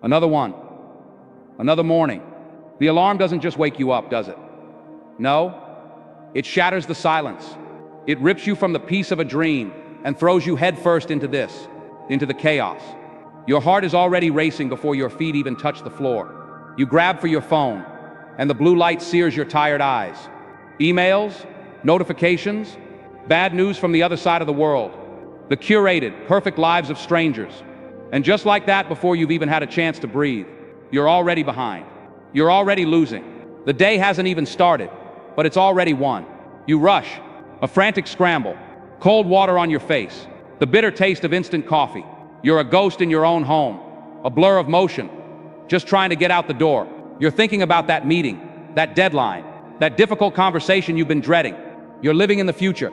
Another one. Another morning. The alarm doesn't just wake you up, does it? No. It shatters the silence. It rips you from the peace of a dream and throws you headfirst into the chaos. Your heart is already racing before your feet even touch the floor. You grab for your phone, and the blue light sears your tired eyes. Emails, notifications, bad news from the other side of the world. The curated, perfect lives of strangers. And just like that, before you've even had a chance to breathe, you're already behind. You're already losing. The day hasn't even started, but it's already won. You rush, a frantic scramble, cold water on your face, the bitter taste of instant coffee. You're a ghost in your own home, a blur of motion, just trying to get out the door. You're thinking about that meeting, that deadline, that difficult conversation you've been dreading. You're living in the future,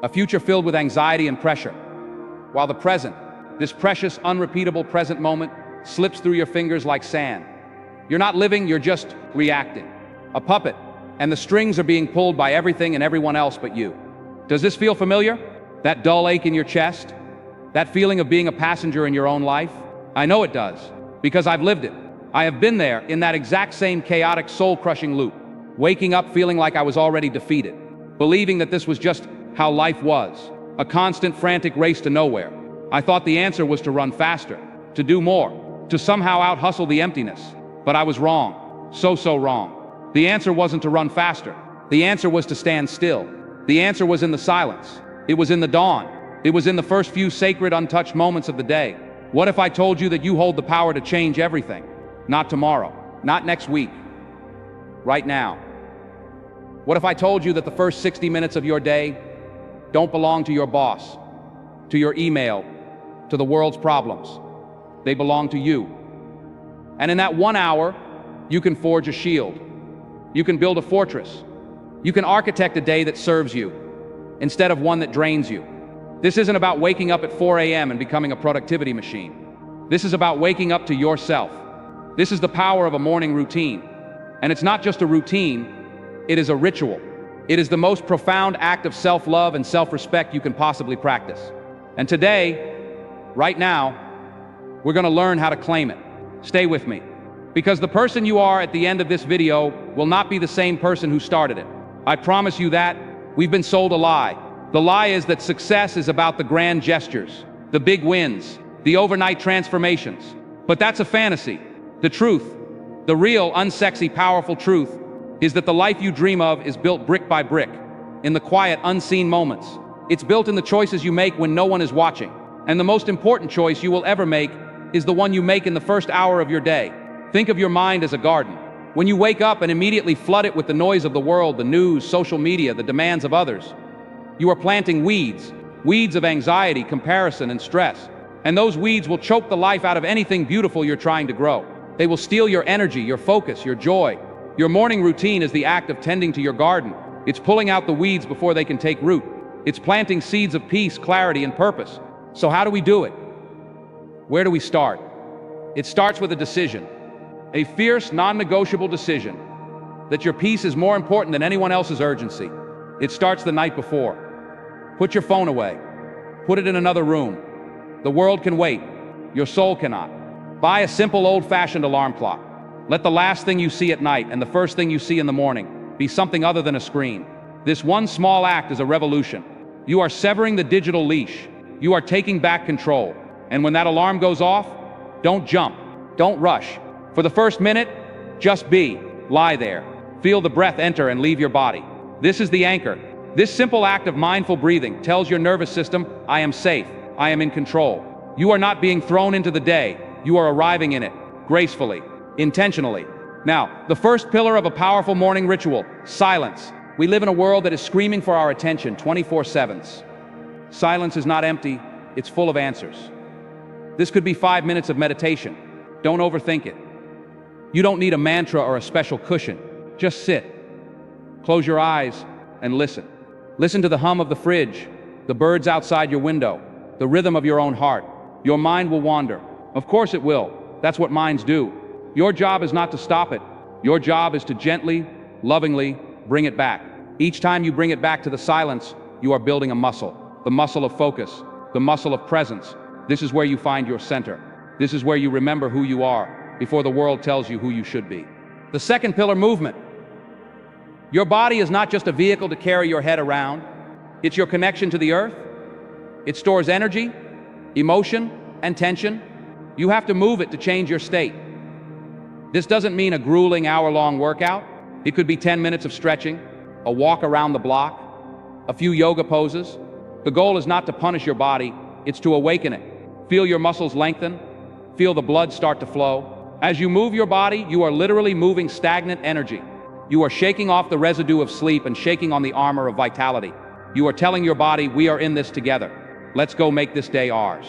a future filled with anxiety and pressure, while the present, this precious, unrepeatable present moment, slips through your fingers like sand. You're not living, you're just reacting. A puppet, and the strings are being pulled by everything and everyone else but you. Does this feel familiar? That dull ache in your chest? That feeling of being a passenger in your own life? I know it does, because I've lived it. I have been there in that exact same chaotic, soul-crushing loop, waking up feeling like I was already defeated, believing that this was just how life was, a constant, frantic race to nowhere. I thought the answer was to run faster, to do more, to somehow out-hustle the emptiness. But I was wrong. So wrong. The answer wasn't to run faster. The answer was to stand still. The answer was in the silence. It was in the dawn. It was in the first few sacred, untouched moments of the day. What if I told you that you hold the power to change everything? Not tomorrow. Not next week. Right now. What if I told you that the first 60 minutes of your day don't belong to your boss, to your email, to the world's problems? They belong to you. And in that 1 hour, you can forge a shield. You can build a fortress. You can architect a day that serves you, instead of one that drains you. This isn't about waking up at 4 a.m. and becoming a productivity machine. This is about waking up to yourself. This is the power of a morning routine. And it's not just a routine, it is a ritual. It is the most profound act of self-love and self-respect you can possibly practice. And today, right now, we're going to learn how to claim it. Stay with me. Because the person you are at the end of this video will not be the same person who started it. I promise you that. We've been sold a lie. The lie is that success is about the grand gestures, the big wins, the overnight transformations. But that's a fantasy. The truth, the real, unsexy, powerful truth, is that the life you dream of is built brick by brick, in the quiet, unseen moments. It's built in the choices you make when no one is watching. And the most important choice you will ever make is the one you make in the first hour of your day. Think of your mind as a garden. When you wake up and immediately flood it with the noise of the world, the news, social media, the demands of others, you are planting weeds of anxiety, comparison, and stress. And those weeds will choke the life out of anything beautiful you're trying to grow. They will steal your energy, your focus, your joy. Your morning routine is the act of tending to your garden. It's pulling out the weeds before they can take root. It's planting seeds of peace, clarity, and purpose. So how do we do it? Where do we start? It starts with a decision. A fierce, non-negotiable decision that your peace is more important than anyone else's urgency. It starts the night before. Put your phone away. Put it in another room. The world can wait. Your soul cannot. Buy a simple, old-fashioned alarm clock. Let the last thing you see at night and the first thing you see in the morning be something other than a screen. This one small act is a revolution. You are severing the digital leash. You are taking back control. And when that alarm goes off, don't jump. Don't rush. For the first minute, just be. Lie there. Feel the breath enter and leave your body. This is the anchor. This simple act of mindful breathing tells your nervous system, I am safe. I am in control. You are not being thrown into the day. You are arriving in it, gracefully, intentionally. Now, the first pillar of a powerful morning ritual, silence. We live in a world that is screaming for our attention 24/7. Silence is not empty, it's full of answers. This could be 5 minutes of meditation. Don't overthink it. You don't need a mantra or a special cushion. Just sit. Close your eyes and listen. Listen to the hum of the fridge, the birds outside your window, the rhythm of your own heart. Your mind will wander. Of course it will. That's what minds do. Your job is not to stop it. Your job is to gently, lovingly bring it back. Each time you bring it back to the silence, you are building a muscle. The muscle of focus, the muscle of presence. This is where you find your center. This is where you remember who you are before the world tells you who you should be. The second pillar, movement. Your body is not just a vehicle to carry your head around. It's your connection to the earth. It stores energy, emotion, and tension. You have to move it to change your state. This doesn't mean a grueling hour-long workout. It could be 10 minutes of stretching, a walk around the block, a few yoga poses. The goal is not to punish your body, it's to awaken it. Feel your muscles lengthen, feel the blood start to flow. As you move your body, you are literally moving stagnant energy. You are shaking off the residue of sleep and shaking on the armor of vitality. You are telling your body, we are in this together. Let's go make this day ours.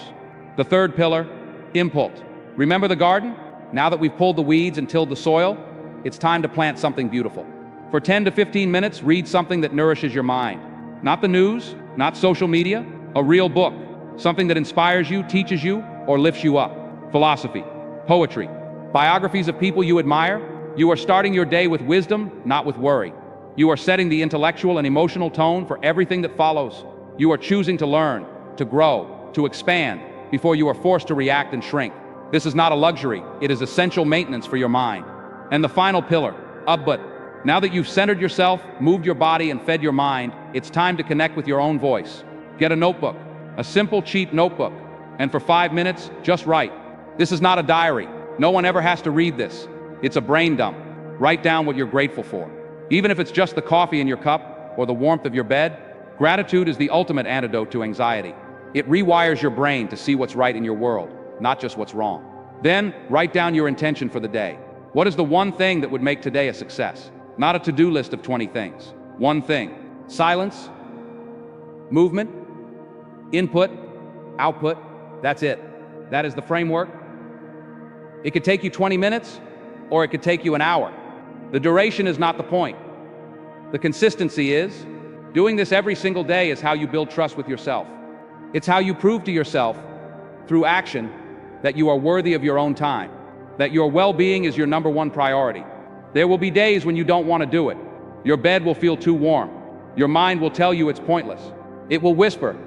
The third pillar, impulse. Remember the garden? Now that we've pulled the weeds and tilled the soil, it's time to plant something beautiful. For 10 to 15 minutes, read something that nourishes your mind. Not the news, not social media, a real book. Something that inspires you, teaches you, or lifts you up. Philosophy, poetry, biographies of people you admire. You are starting your day with wisdom, not with worry. You are setting the intellectual and emotional tone for everything that follows. You are choosing to learn, to grow, to expand, before you are forced to react and shrink. This is not a luxury, it is essential maintenance for your mind. And the final pillar, but. Now that you've centered yourself, moved your body, and fed your mind, it's time to connect with your own voice. Get a notebook, a simple, cheap notebook, and for 5 minutes, just write. This is not a diary. No one ever has to read this. It's a brain dump. Write down what you're grateful for. Even if it's just the coffee in your cup or the warmth of your bed, gratitude is the ultimate antidote to anxiety. It rewires your brain to see what's right in your world, not just what's wrong. Then, write down your intention for the day. What is the one thing that would make today a success? Not a to-do list of 20 things. One thing. Silence, movement, input, output. That's it. That is the framework. It could take you 20 minutes, or it could take you an hour. The duration is not the point. The consistency is. Doing this every single day is how you build trust with yourself. It's how you prove to yourself, through action, that you are worthy of your own time, that your well-being is your number one priority. There will be days when you don't want to do it. Your bed will feel too warm. Your mind will tell you it's pointless. It will whisper,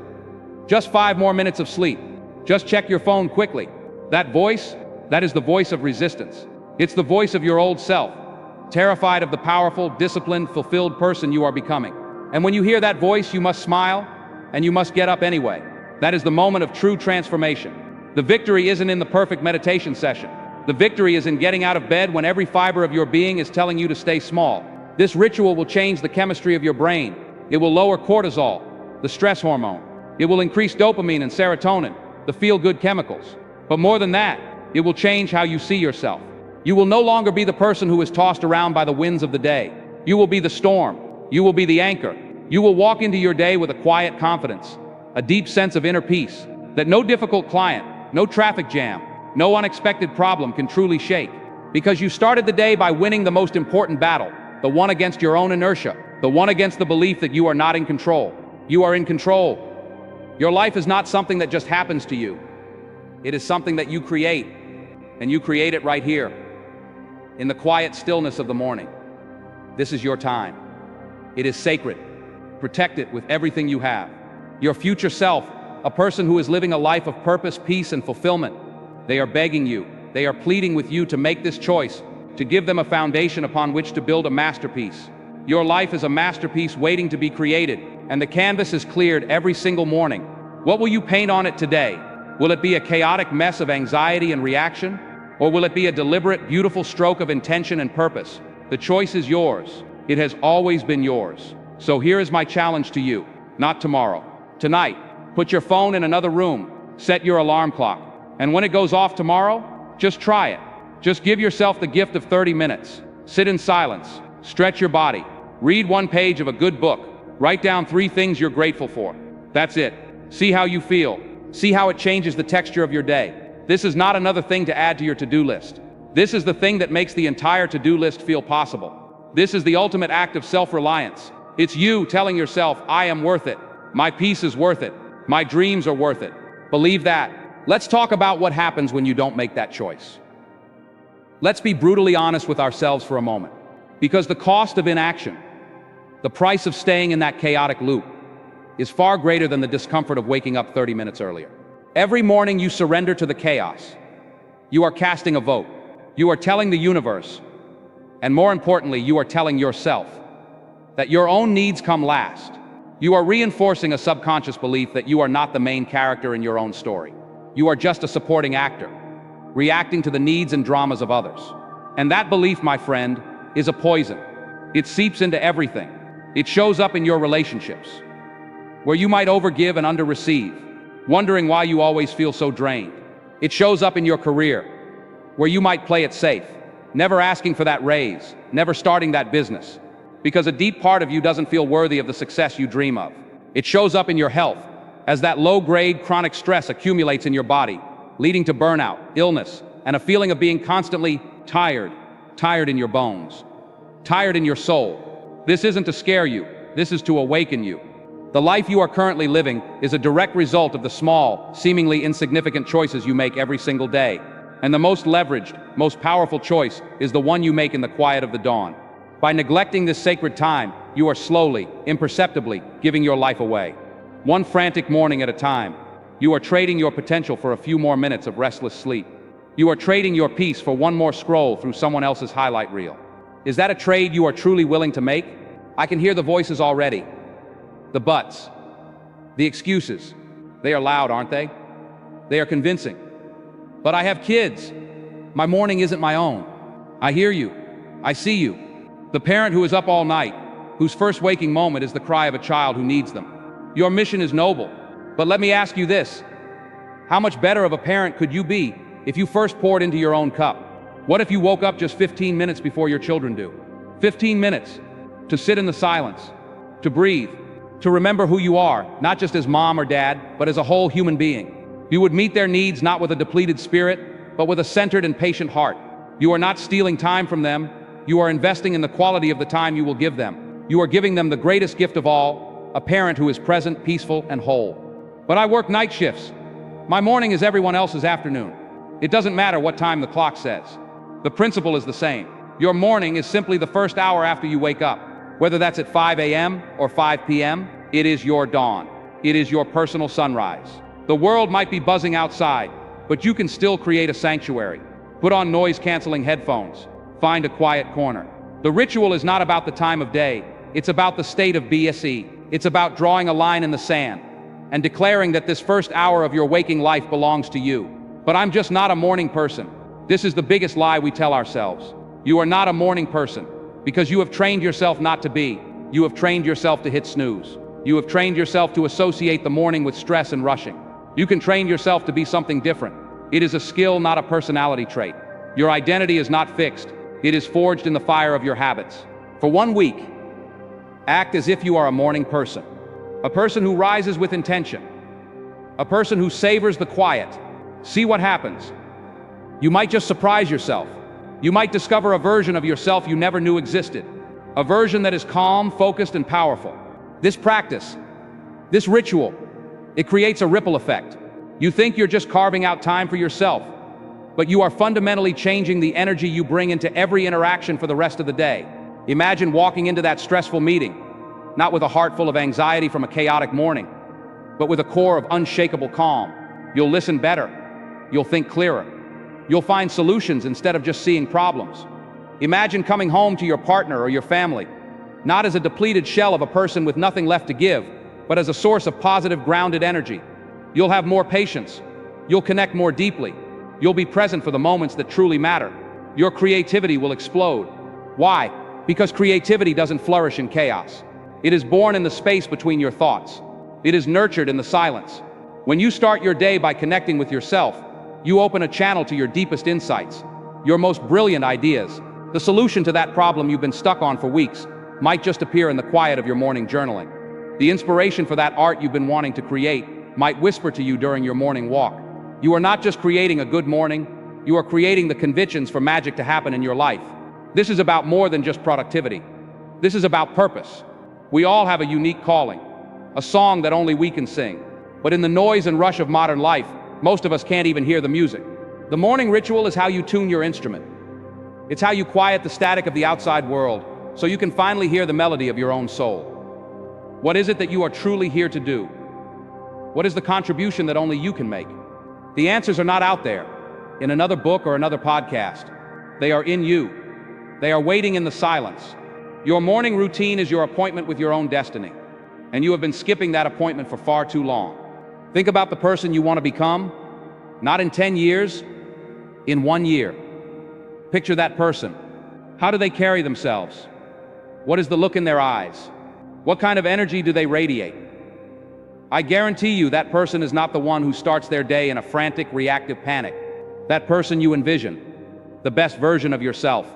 just 5 more minutes of sleep. Just check your phone quickly. That voice, that is the voice of resistance. It's the voice of your old self, terrified of the powerful, disciplined, fulfilled person you are becoming. And when you hear that voice, you must smile, and you must get up anyway. That is the moment of true transformation. The victory isn't in the perfect meditation session. The victory is in getting out of bed when every fiber of your being is telling you to stay small. This ritual will change the chemistry of your brain. It will lower cortisol, the stress hormone. It will increase dopamine and serotonin, the feel-good chemicals. But more than that, it will change how you see yourself. You will no longer be the person who is tossed around by the winds of the day. You will be the storm. You will be the anchor. You will walk into your day with a quiet confidence, a deep sense of inner peace that no difficult client, no traffic jam, no unexpected problem can truly shake. Because you started the day by winning the most important battle, the one against your own inertia, the one against the belief that you are not in control. You are in control. Your life is not something that just happens to you. It is something that you create, and you create it right here, in the quiet stillness of the morning. This is your time. It is sacred. Protect it with everything you have. Your future self, a person who is living a life of purpose, peace, and fulfillment, they are begging you, they are pleading with you to make this choice, to give them a foundation upon which to build a masterpiece. Your life is a masterpiece waiting to be created, and the canvas is cleared every single morning. What will you paint on it today? Will it be a chaotic mess of anxiety and reaction? Or will it be a deliberate, beautiful stroke of intention and purpose? The choice is yours. It has always been yours. So here is my challenge to you. Not tomorrow. Tonight. Put your phone in another room. Set your alarm clock. And when it goes off tomorrow, just try it. Just give yourself the gift of 30 minutes. Sit in silence. Stretch your body. Read 1 page of a good book. Write down 3 things you're grateful for. That's it. See how you feel. See how it changes the texture of your day. This is not another thing to add to your to-do list. This is the thing that makes the entire to-do list feel possible. This is the ultimate act of self-reliance. It's you telling yourself, I am worth it. My peace is worth it. My dreams are worth it. Believe that. Let's talk about what happens when you don't make that choice. Let's be brutally honest with ourselves for a moment. Because the cost of inaction, the price of staying in that chaotic loop, is far greater than the discomfort of waking up 30 minutes earlier. Every morning you surrender to the chaos. You are casting a vote. You are telling the universe, and more importantly, you are telling yourself, that your own needs come last. You are reinforcing a subconscious belief that you are not the main character in your own story. You are just a supporting actor, reacting to the needs and dramas of others. And that belief, my friend, is a poison. It seeps into everything. It shows up in your relationships, where you might overgive and underreceive, wondering why you always feel so drained. It shows up in your career, where you might play it safe, never asking for that raise, never starting that business, because a deep part of you doesn't feel worthy of the success you dream of. It shows up in your health, as that low-grade chronic stress accumulates in your body, leading to burnout, illness, and a feeling of being constantly tired in your bones, tired in your soul. This isn't to scare you, this is to awaken you. The life you are currently living is a direct result of the small, seemingly insignificant choices you make every single day. And the most leveraged, most powerful choice is the one you make in the quiet of the dawn. By neglecting this sacred time, you are slowly, imperceptibly giving your life away. One frantic morning at a time, you are trading your potential for a few more minutes of restless sleep. You are trading your peace for one more scroll through someone else's highlight reel. Is that a trade you are truly willing to make? I can hear the voices already. The buts. The excuses. They are loud, aren't they? They are convincing. But I have kids. My morning isn't my own. I hear you. I see you. The parent who is up all night, whose first waking moment is the cry of a child who needs them. Your mission is noble, but let me ask you this. How much better of a parent could you be if you first poured into your own cup? What if you woke up just 15 minutes before your children do? 15 minutes to sit in the silence, to breathe, to remember who you are, not just as mom or dad, but as a whole human being. You would meet their needs not with a depleted spirit, but with a centered and patient heart. You are not stealing time from them. You are investing in the quality of the time you will give them. You are giving them the greatest gift of all, a parent who is present, peaceful, and whole. But I work night shifts. My morning is everyone else's afternoon. It doesn't matter what time the clock says. The principle is the same. Your morning is simply the first hour after you wake up. Whether that's at 5 a.m. or 5 p.m., it is your dawn. It is your personal sunrise. The world might be buzzing outside, but you can still create a sanctuary. Put on noise-canceling headphones. Find a quiet corner. The ritual is not about the time of day. It's about the state of BSE. It's about drawing a line in the sand and declaring that this first hour of your waking life belongs to you. But I'm just not a morning person. This is the biggest lie we tell ourselves. You are not a morning person because you have trained yourself not to be. You have trained yourself to hit snooze. You have trained yourself to associate the morning with stress and rushing. You can train yourself to be something different. It is a skill, not a personality trait. Your identity is not fixed. It is forged in the fire of your habits. For 1 week, act as if you are a morning person. A person who rises with intention. A person who savors the quiet. See what happens. You might just surprise yourself. You might discover a version of yourself you never knew existed. A version that is calm, focused, and powerful. This practice, this ritual, it creates a ripple effect. You think you're just carving out time for yourself, but you are fundamentally changing the energy you bring into every interaction for the rest of the day. Imagine walking into that stressful meeting, not with a heart full of anxiety from a chaotic morning, but with a core of unshakable calm. You'll listen better. You'll think clearer. You'll find solutions instead of just seeing problems. Imagine coming home to your partner or your family, not as a depleted shell of a person with nothing left to give, but as a source of positive, grounded energy. You'll have more patience. You'll connect more deeply. You'll be present for the moments that truly matter. Your creativity will explode. Why? Because creativity doesn't flourish in chaos. It is born in the space between your thoughts. It is nurtured in the silence. When you start your day by connecting with yourself, you open a channel to your deepest insights, your most brilliant ideas. The solution to that problem you've been stuck on for weeks might just appear in the quiet of your morning journaling. The inspiration for that art you've been wanting to create might whisper to you during your morning walk. You are not just creating a good morning, you are creating the conditions for magic to happen in your life. This is about more than just productivity. This is about purpose. We all have a unique calling, a song that only we can sing. But in the noise and rush of modern life, most of us can't even hear the music. The morning ritual is how you tune your instrument. It's how you quiet the static of the outside world, so you can finally hear the melody of your own soul. What is it that you are truly here to do? What is the contribution that only you can make? The answers are not out there. in another book or another podcast. They are in you. They are waiting in the silence. Your morning routine is your appointment with your own destiny, and you have been skipping that appointment for far too long. Think about the person you want to become, not in 10 years, in 1 year. Picture that person. How do they carry themselves? What is the look in their eyes? What kind of energy do they radiate? I guarantee you that person is not the one who starts their day in a frantic, reactive panic. That person you envision, the best version of yourself,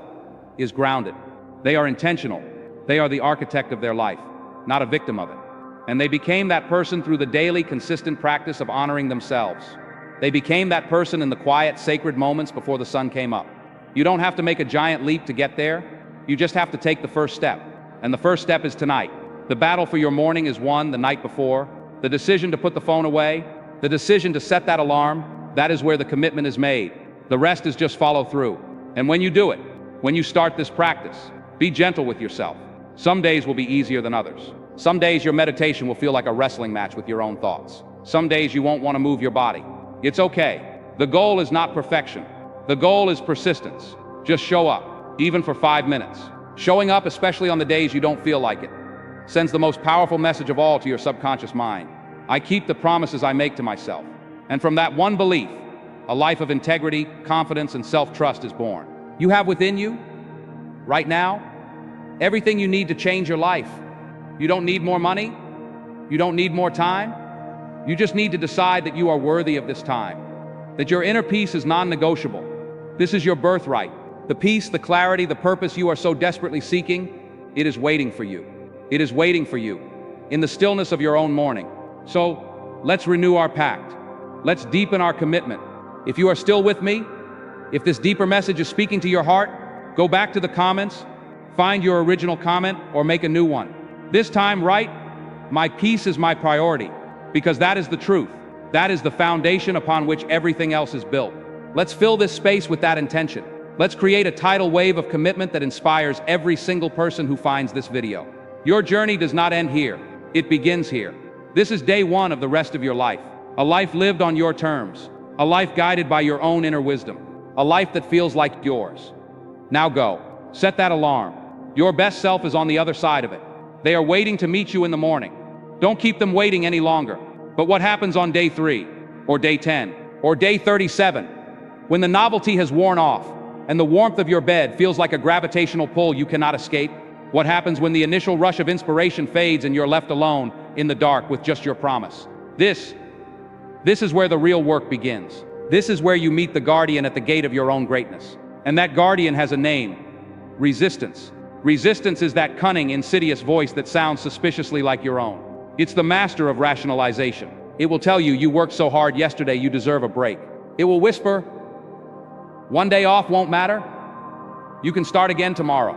is grounded. They are intentional. They are the architect of their life, not a victim of it. And they became that person through the daily, consistent practice of honoring themselves. They became that person in the quiet, sacred moments before the sun came up. You don't have to make a giant leap to get there. You just have to take the first step. And the first step is tonight. The battle for your morning is won the night before. The decision to put the phone away, the decision to set that alarm, that is where the commitment is made. The rest is just follow through. And when you do it, when you start this practice, be gentle with yourself. Some days will be easier than others. Some days your meditation will feel like a wrestling match with your own thoughts. Some days you won't want to move your body. It's okay. The goal is not perfection. The goal is persistence. Just show up, even for 5 minutes. Showing up, especially on the days you don't feel like it, sends the most powerful message of all to your subconscious mind. I keep the promises I make to myself. And from that one belief, a life of integrity, confidence, and self-trust is born. You have within you, right now, everything you need to change your life. You don't need more money. You don't need more time. You just need to decide that you are worthy of this time, that your inner peace is non-negotiable. This is your birthright. The peace, the clarity, the purpose you are so desperately seeking, it is waiting for you. It is waiting for you in the stillness of your own morning. So let's renew our pact. Let's deepen our commitment. If you are still with me, if this deeper message is speaking to your heart, go back to the comments, find your original comment, or make a new one. This time, write, "My peace is my priority," because that is the truth. That is the foundation upon which everything else is built. Let's fill this space with that intention. Let's create a tidal wave of commitment that inspires every single person who finds this video. Your journey does not end here. It begins here. This is day one of the rest of your life. A life lived on your terms. A life guided by your own inner wisdom. A life that feels like yours. Now go. Set that alarm. Your best self is on the other side of it. They are waiting to meet you in the morning. Don't keep them waiting any longer. But what happens on day 3, or day 10, or day 37, when the novelty has worn off, and the warmth of your bed feels like a gravitational pull you cannot escape? What happens when the initial rush of inspiration fades and you're left alone in the dark with just your promise? This is where the real work begins. This is where you meet the guardian at the gate of your own greatness. And that guardian has a name: resistance. Resistance is that cunning, insidious voice that sounds suspiciously like your own. It's the master of rationalization. It will tell you worked so hard yesterday you deserve a break. It will whisper, "One day off won't matter. You can start again tomorrow."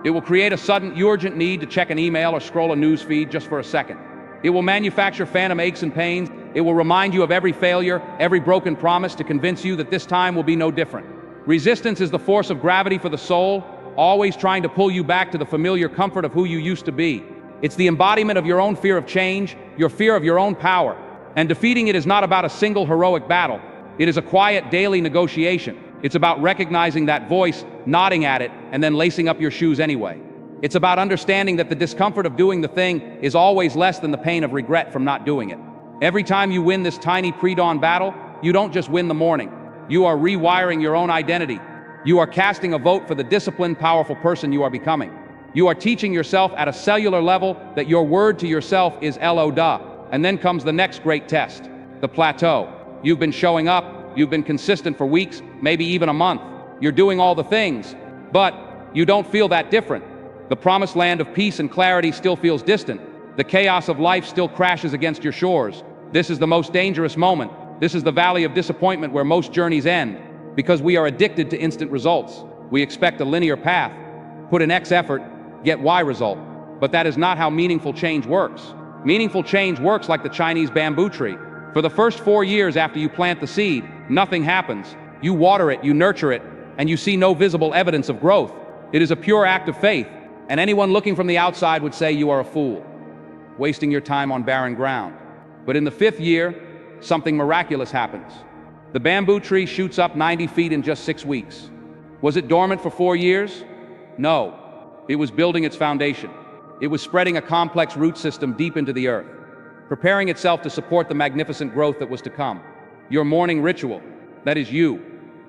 It will create a sudden, urgent need to check an email or scroll a news feed just for a second. It will manufacture phantom aches and pains. It will remind you of every failure, every broken promise to convince you that this time will be no different. Resistance is the force of gravity for the soul, always trying to pull you back to the familiar comfort of who you used to be. It's the embodiment of your own fear of change, your fear of your own power. And defeating it is not about a single heroic battle. It is a quiet daily negotiation. It's about recognizing that voice, nodding at it, and then lacing up your shoes anyway. It's about understanding that the discomfort of doing the thing is always less than the pain of regret from not doing it. Every time you win this tiny pre-dawn battle, you don't just win the morning. You are rewiring your own identity. You are casting a vote for the disciplined, powerful person you are becoming. You are teaching yourself at a cellular level that your word to yourself is LO-DA. And then comes the next great test, the plateau. You've been showing up, you've been consistent for weeks, maybe even a month. You're doing all the things, but you don't feel that different. The promised land of peace and clarity still feels distant. The chaos of life still crashes against your shores. This is the most dangerous moment. This is the valley of disappointment where most journeys end, because we are addicted to instant results. We expect a linear path. Put in X effort, get Y result. But that is not how meaningful change works. Meaningful change works like the Chinese bamboo tree. For the first 4 years after you plant the seed, nothing happens. You water it, you nurture it, and you see no visible evidence of growth. It is a pure act of faith, and anyone looking from the outside would say you are a fool, wasting your time on barren ground. But in the 5th year, something miraculous happens. The bamboo tree shoots up 90 feet in just 6 weeks. Was it dormant for 4 years? No. It was building its foundation. It was spreading a complex root system deep into the earth, preparing itself to support the magnificent growth that was to come. Your morning ritual, that is you,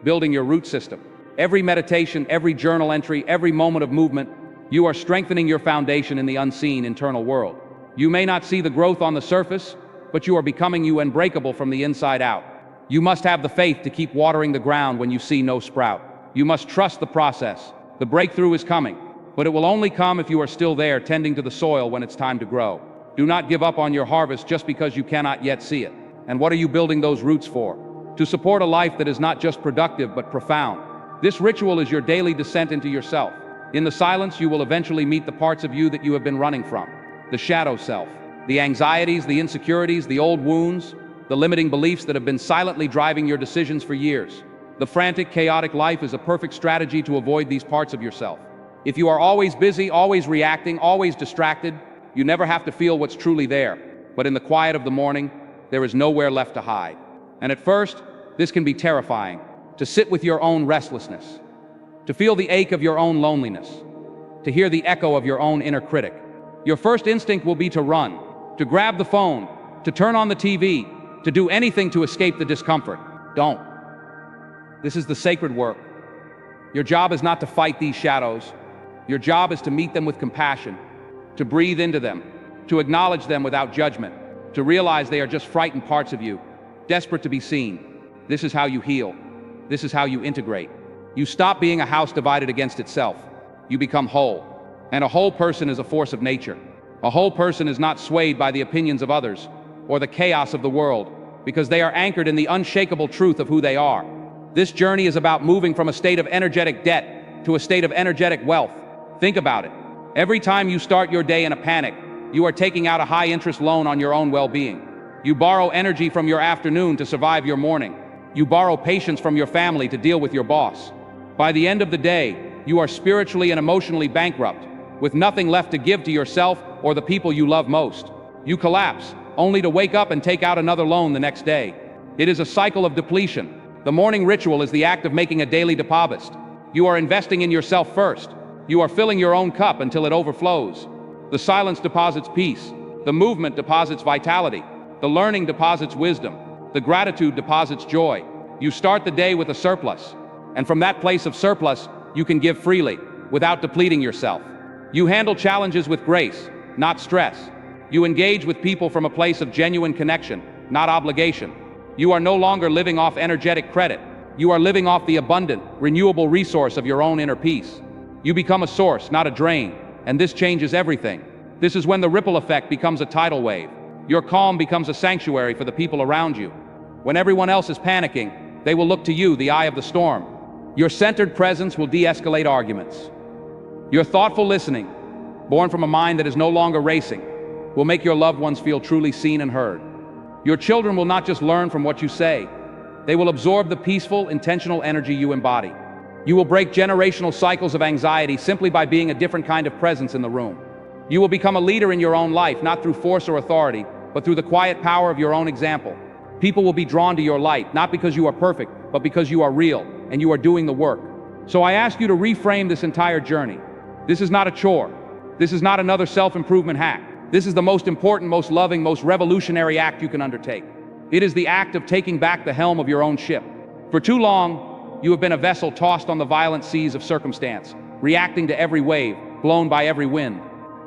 building your root system. Every meditation, every journal entry, every moment of movement, you are strengthening your foundation in the unseen internal world. You may not see the growth on the surface, but you are becoming unbreakable from the inside out. You must have the faith to keep watering the ground when you see no sprout. You must trust the process. The breakthrough is coming, but it will only come if you are still there tending to the soil when it's time to grow. Do not give up on your harvest just because you cannot yet see it. And what are you building those roots for? To support a life that is not just productive but profound. This ritual is your daily descent into yourself. In the silence, you will eventually meet the parts of you that you have been running from. The shadow self, the anxieties, the insecurities, the old wounds, the limiting beliefs that have been silently driving your decisions for years. The frantic, chaotic life is a perfect strategy to avoid these parts of yourself. If you are always busy, always reacting, always distracted, you never have to feel what's truly there. But in the quiet of the morning, there is nowhere left to hide. And at first, this can be terrifying, to sit with your own restlessness, to feel the ache of your own loneliness, to hear the echo of your own inner critic. Your first instinct will be to run, to grab the phone, to turn on the TV, to do anything to escape the discomfort. Don't. This is the sacred work. Your job is not to fight these shadows. Your job is to meet them with compassion, to breathe into them, to acknowledge them without judgment, to realize they are just frightened parts of you, desperate to be seen. This is how you heal. This is how you integrate. You stop being a house divided against itself. You become whole. And a whole person is a force of nature. A whole person is not swayed by the opinions of others or the chaos of the world, because they are anchored in the unshakable truth of who they are. This journey is about moving from a state of energetic debt to a state of energetic wealth. Think about it. Every time you start your day in a panic, you are taking out a high-interest loan on your own well-being. You borrow energy from your afternoon to survive your morning. You borrow patience from your family to deal with your boss. By the end of the day, you are spiritually and emotionally bankrupt, with nothing left to give to yourself or the people you love most. You collapse, only to wake up and take out another loan the next day. It is a cycle of depletion. The morning ritual is the act of making a daily deposit. You are investing in yourself first. You are filling your own cup until it overflows. The silence deposits peace. The movement deposits vitality. The learning deposits wisdom. The gratitude deposits joy. You start the day with a surplus. And from that place of surplus, you can give freely, without depleting yourself. You handle challenges with grace, not stress. You engage with people from a place of genuine connection, not obligation. You are no longer living off energetic credit. You are living off the abundant, renewable resource of your own inner peace. You become a source, not a drain, and this changes everything. This is when the ripple effect becomes a tidal wave. Your calm becomes a sanctuary for the people around you. When everyone else is panicking, they will look to you, the eye of the storm. Your centered presence will de-escalate arguments. Your thoughtful listening, born from a mind that is no longer racing, will make your loved ones feel truly seen and heard. Your children will not just learn from what you say, they will absorb the peaceful, intentional energy you embody. You will break generational cycles of anxiety simply by being a different kind of presence in the room. You will become a leader in your own life, not through force or authority, but through the quiet power of your own example. People will be drawn to your light, not because you are perfect, but because you are real, and you are doing the work. So I ask you to reframe this entire journey. This is not a chore. This is not another self-improvement hack. This is the most important, most loving, most revolutionary act you can undertake. It is the act of taking back the helm of your own ship. For too long, you have been a vessel tossed on the violent seas of circumstance, reacting to every wave, blown by every wind.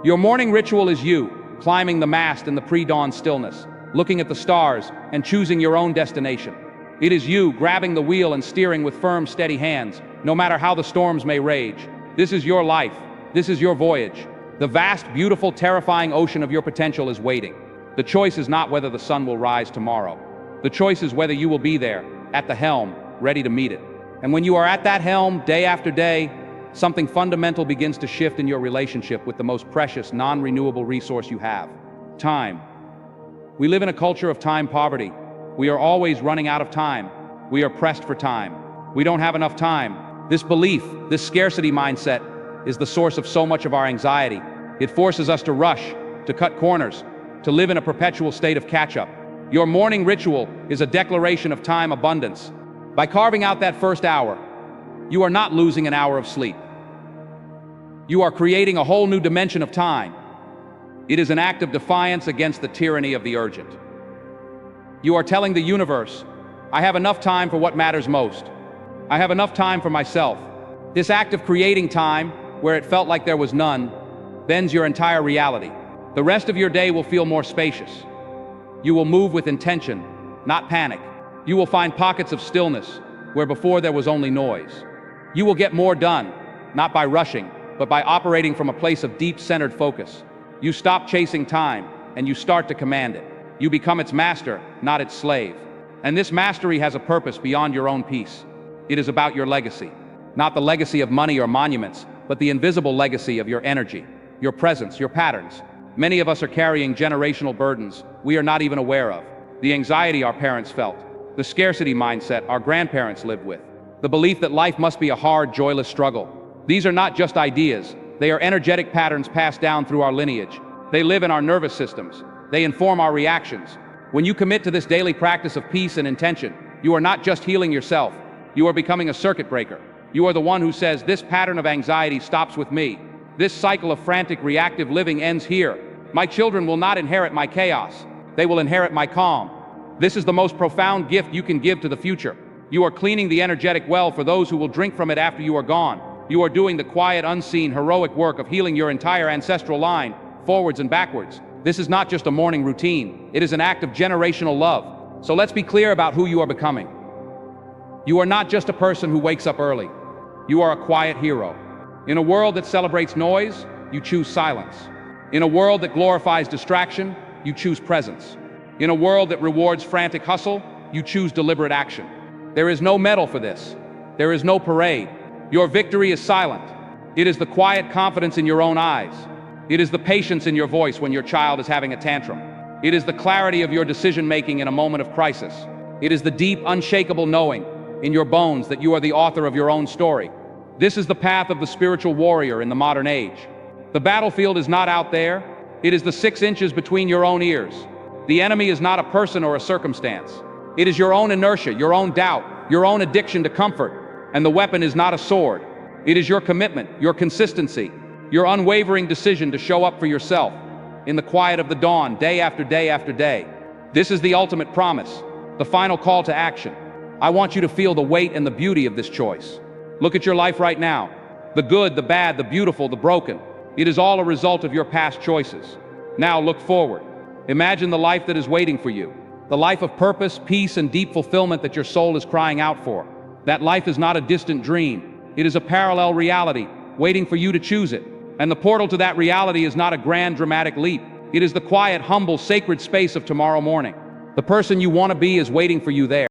Your morning ritual is you, climbing the mast in the pre-dawn stillness, looking at the stars, and choosing your own destination. It is you, grabbing the wheel and steering with firm, steady hands, no matter how the storms may rage. This is your life. This is your voyage. The vast, beautiful, terrifying ocean of your potential is waiting. The choice is not whether the sun will rise tomorrow. The choice is whether you will be there, at the helm, ready to meet it. And when you are at that helm, day after day, something fundamental begins to shift in your relationship with the most precious, non-renewable resource you have: time. We live in a culture of time poverty. We are always running out of time. We are pressed for time. We don't have enough time. This belief, this scarcity mindset, is the source of so much of our anxiety. It forces us to rush, to cut corners, to live in a perpetual state of catch-up. Your morning ritual is a declaration of time abundance. By carving out that first hour, you are not losing an hour of sleep. You are creating a whole new dimension of time. It is an act of defiance against the tyranny of the urgent. You are telling the universe, I have enough time for what matters most. I have enough time for myself. This act of creating time, where it felt like there was none, bends your entire reality. The rest of your day will feel more spacious. You will move with intention, not panic. You will find pockets of stillness, where before there was only noise. You will get more done, not by rushing, but by operating from a place of deep centered focus. You stop chasing time, and you start to command it. You become its master, not its slave. And this mastery has a purpose beyond your own peace. It is about your legacy. Not the legacy of money or monuments, but the invisible legacy of your energy, your presence, your patterns. Many of us are carrying generational burdens we are not even aware of. The anxiety our parents felt, the scarcity mindset our grandparents lived with, the belief that life must be a hard, joyless struggle. These are not just ideas, they are energetic patterns passed down through our lineage. They live in our nervous systems. They inform our reactions. When you commit to this daily practice of peace and intention, you are not just healing yourself, you are becoming a circuit breaker. You are the one who says, this pattern of anxiety stops with me. This cycle of frantic, reactive living ends here. My children will not inherit my chaos. They will inherit my calm. This is the most profound gift you can give to the future. You are cleaning the energetic well for those who will drink from it after you are gone. You are doing the quiet, unseen, heroic work of healing your entire ancestral line, forwards and backwards. This is not just a morning routine. It is an act of generational love. So let's be clear about who you are becoming. You are not just a person who wakes up early. You are a quiet hero. In a world that celebrates noise, you choose silence. In a world that glorifies distraction, you choose presence. In a world that rewards frantic hustle, you choose deliberate action. There is no medal for this. There is no parade. Your victory is silent. It is the quiet confidence in your own eyes. It is the patience in your voice when your child is having a tantrum. It is the clarity of your decision-making in a moment of crisis. It is the deep, unshakable knowing in your bones that you are the author of your own story. This is the path of the spiritual warrior in the modern age. The battlefield is not out there. It is the 6 inches between your own ears. The enemy is not a person or a circumstance. It is your own inertia, your own doubt, your own addiction to comfort. And the weapon is not a sword. It is your commitment, your consistency, your unwavering decision to show up for yourself in the quiet of the dawn, day after day after day. This is the ultimate promise, the final call to action. I want you to feel the weight and the beauty of this choice. Look at your life right now. The good, the bad, the beautiful, the broken. It is all a result of your past choices. Now look forward. Imagine the life that is waiting for you. The life of purpose, peace, and deep fulfillment that your soul is crying out for. That life is not a distant dream. It is a parallel reality, waiting for you to choose it. And the portal to that reality is not a grand, dramatic leap. It is the quiet, humble, sacred space of tomorrow morning. The person you want to be is waiting for you there.